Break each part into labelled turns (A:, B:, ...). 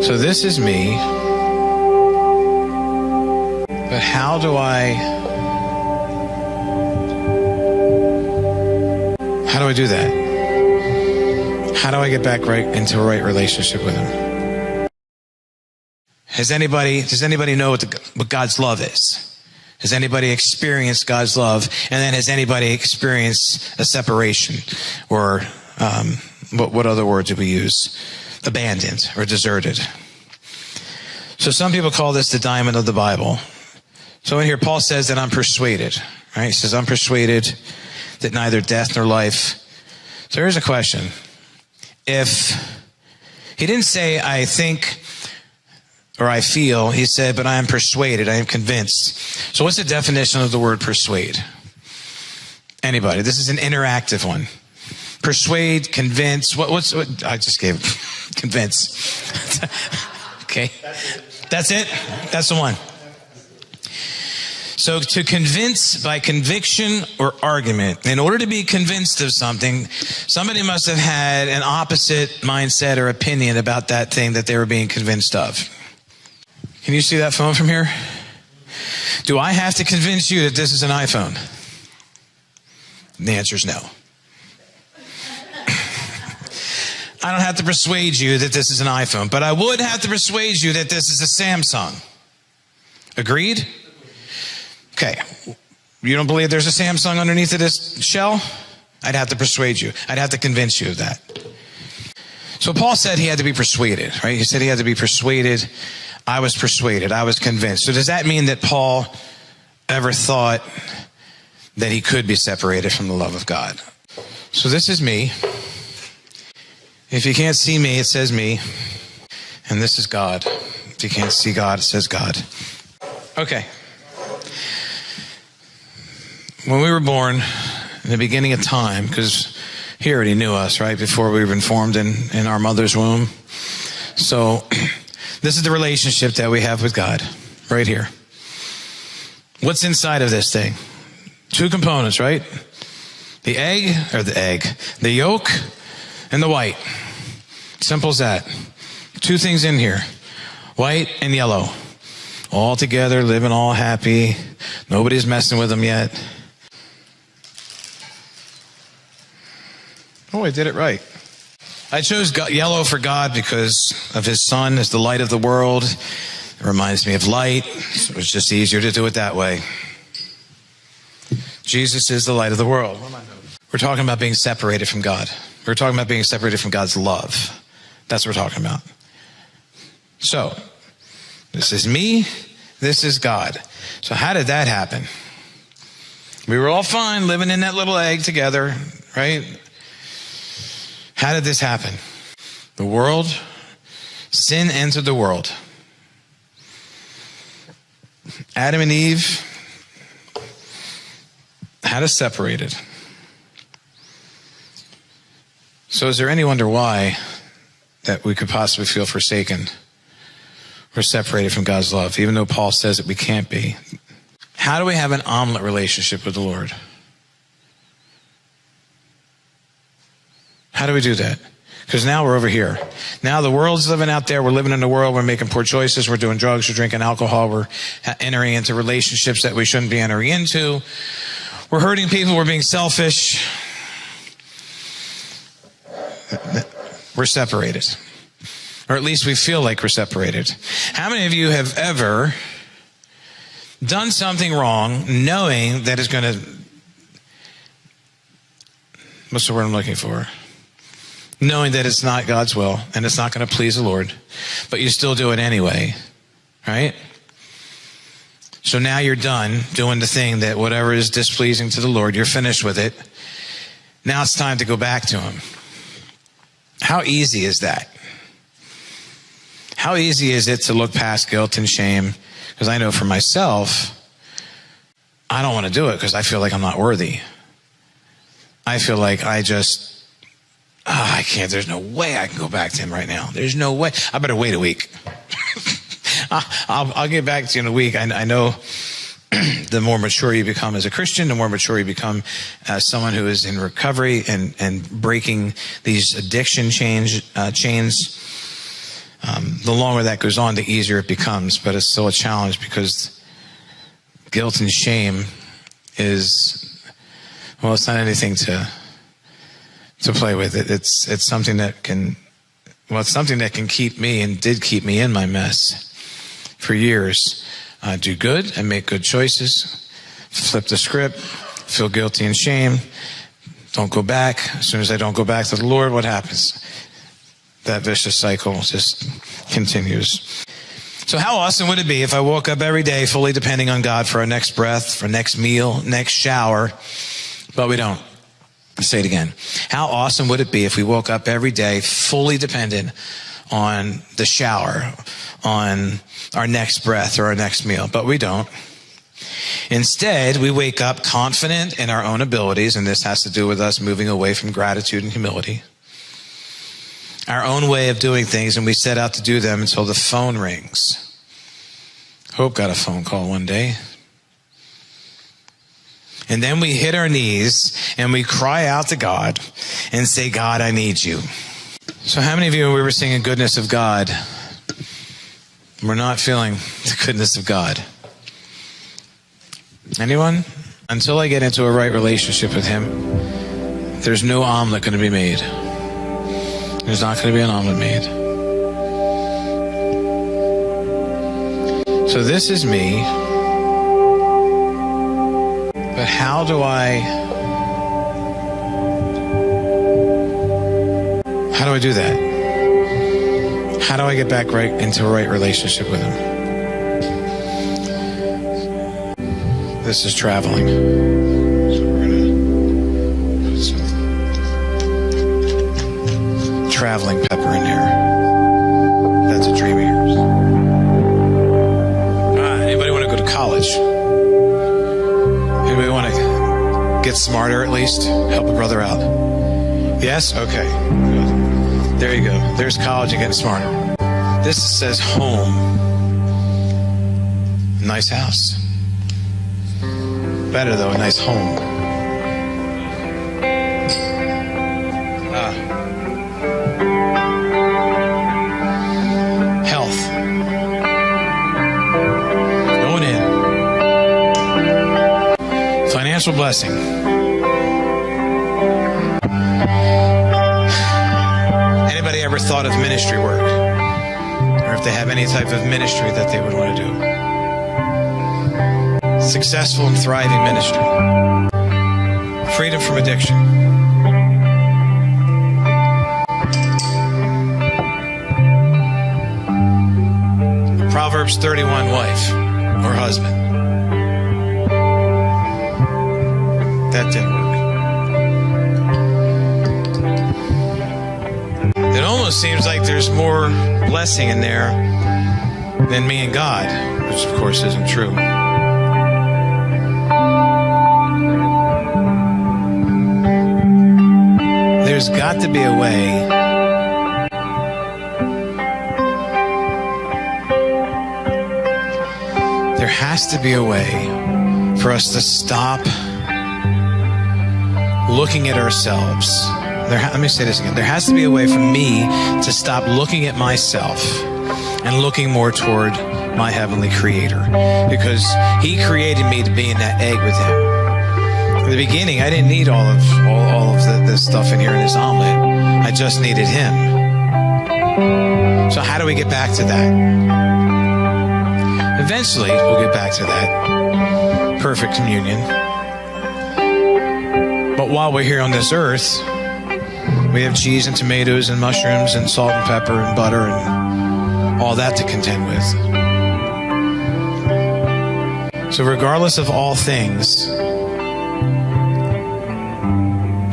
A: So this is me, but how do I do that? How do I get back right into a right relationship with him? Does anybody know what God's love is? Has anybody experienced God's love? And then has anybody experienced a separation? Or what other words did we use? Abandoned or deserted. So some people call this the diamond of the Bible. So in here, Paul says that I'm persuaded, right? He says, I'm persuaded that neither death nor life. So here's a question. If he didn't say, I think or I feel, he said, but I am persuaded, I am convinced. So what's the definition of the word persuade? Anybody? This is an interactive one. Persuade, convince. What I just gave convince. Okay. That's it. That's the one. So to convince by conviction or argument, in order to be convinced of something, somebody must have had an opposite mindset or opinion about that thing that they were being convinced of. Can you see that phone from here? Do I have to convince you that this is an iPhone? The answer is no. I don't have to persuade you that this is an iPhone, but I would have to persuade you that this is a Samsung. Agreed? Okay. You don't believe there's a Samsung underneath of this shell? I'd have to persuade you. I'd have to convince you of that. So Paul said he had to be persuaded, right? He said he had to be persuaded. I was persuaded. I was convinced. So does that mean that Paul ever thought that he could be separated from the love of God? So this is me. If you can't see me, it says me. And this is God. If you can't see God, it says God. Okay. When we were born, in the beginning of time, because he already knew us, right? Before we were even formed in our mother's womb. So this is the relationship that we have with God, right here. What's inside of this thing? Two components, right? The yolk and the white. Simple as that. Two things in here. White and yellow. All together, living all happy. Nobody's messing with them yet. Oh, I did it right. I chose yellow for God because of his son as the light of the world. It reminds me of light. So it was just easier to do it that way. Jesus is the light of the world. We're talking about being separated from God. We're talking about being separated from God's love. That's what we're talking about. So, this is me, this is God. So how did that happen? We were all fine living in that little egg together, right? How did this happen? The world, sin entered the world. Adam and Eve had us separated. So is there any wonder why that we could possibly feel forsaken or separated from God's love, even though Paul says that we can't be? How do we have an omelet relationship with the Lord? How do we do that? Because now we're over here. Now the world's living out there. We're living in the world. We're making poor choices. We're doing drugs. We're drinking alcohol. We're entering into relationships that we shouldn't be entering into. We're hurting people. We're being selfish. We're separated. Or at least we feel like we're separated. How many of you have ever done something wrong knowing that it's going to... What's the word I'm looking for? Knowing that it's not God's will and it's not going to please the Lord, but you still do it anyway, right? So now you're done doing the thing that whatever is displeasing to the Lord, you're finished with it. Now it's time to go back to him. How easy is that? How easy is it to look past guilt and shame? Because I know for myself, I don't want to do it because I feel like I'm not worthy. I feel like I can't, there's no way I can go back to him right now. There's no way. I better wait a week. I'll get back to you in a week. I know the more mature you become as a Christian, the more mature you become as someone who is in recovery and breaking these addiction chains. The longer that goes on, the easier it becomes, but it's still a challenge because guilt and shame is, well, it's not anything to play with. It's something that can, well, it's something that can keep me and did keep me in my mess for years. Do good and make good choices, flip the script, feel guilty and shame, don't go back. As soon as I don't go back to the Lord, what happens? That vicious cycle just continues. So how awesome would it be if I woke up every day fully depending on God for our next breath, for next meal, next shower, but we don't. Let's say it again. How awesome would it be if we woke up every day fully dependent on the shower, on our next breath or our next meal, but we don't. Instead, we wake up confident in our own abilities, and this has to do with us moving away from gratitude and humility, our own way of doing things, and we set out to do them until the phone rings. Hope got a phone call one day. And then we hit our knees and we cry out to God and say, God, I need you. So how many of you, when we were singing goodness of God, we're not feeling the goodness of God? Anyone? Until I get into a right relationship with him, there's no omelet going to be made. There's not going to be an omelet made. So this is me. But how do I do that? How do I get back right into a right relationship with him? This is traveling. So we're going to put some traveling pepper in there. That's a dream of yours. Anybody want to go to college? Anybody want to get smarter at least? Help a brother out? Yes? Okay. Good. There you go. There's college and getting smarter. This says home. Nice house. Better though, a nice home. Health. Going in. Financial blessing. Anybody ever thought of ministry work? Or if they have any type of ministry that they would want to do? Successful and thriving ministry. Freedom from addiction. Proverbs 31 wife or husband. That didn't work. It almost seems like there's more blessing in there than me and God, which of course isn't true. There's got to be a way there has to be a way for us to stop looking at ourselves. Let me say this again. There has to be a way for me to stop looking at myself and looking more toward my heavenly creator, because he created me to be in that egg with him. In the beginning, I didn't need all of this stuff in here in this omelet. I just needed him. So how do we get back to that? Eventually, we'll get back to that perfect communion. But while we're here on this earth, we have cheese and tomatoes and mushrooms and salt and pepper and butter and all that to contend with. So regardless of all things,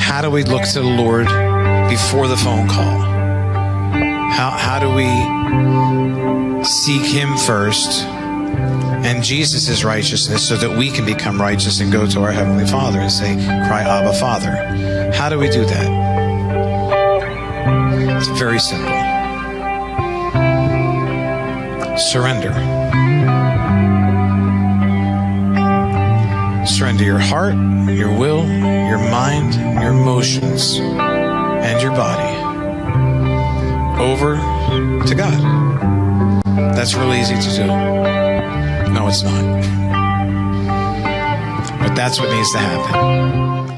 A: how do we look to the Lord before the phone call? How do we seek him first and Jesus' righteousness so that we can become righteous and go to our Heavenly Father and say, cry, Abba, Father? How do we do that? It's very simple. Surrender. Surrender your heart, your will, your mind, your emotions, and your body over to God. That's real easy to do. No, it's not. But that's what needs to happen.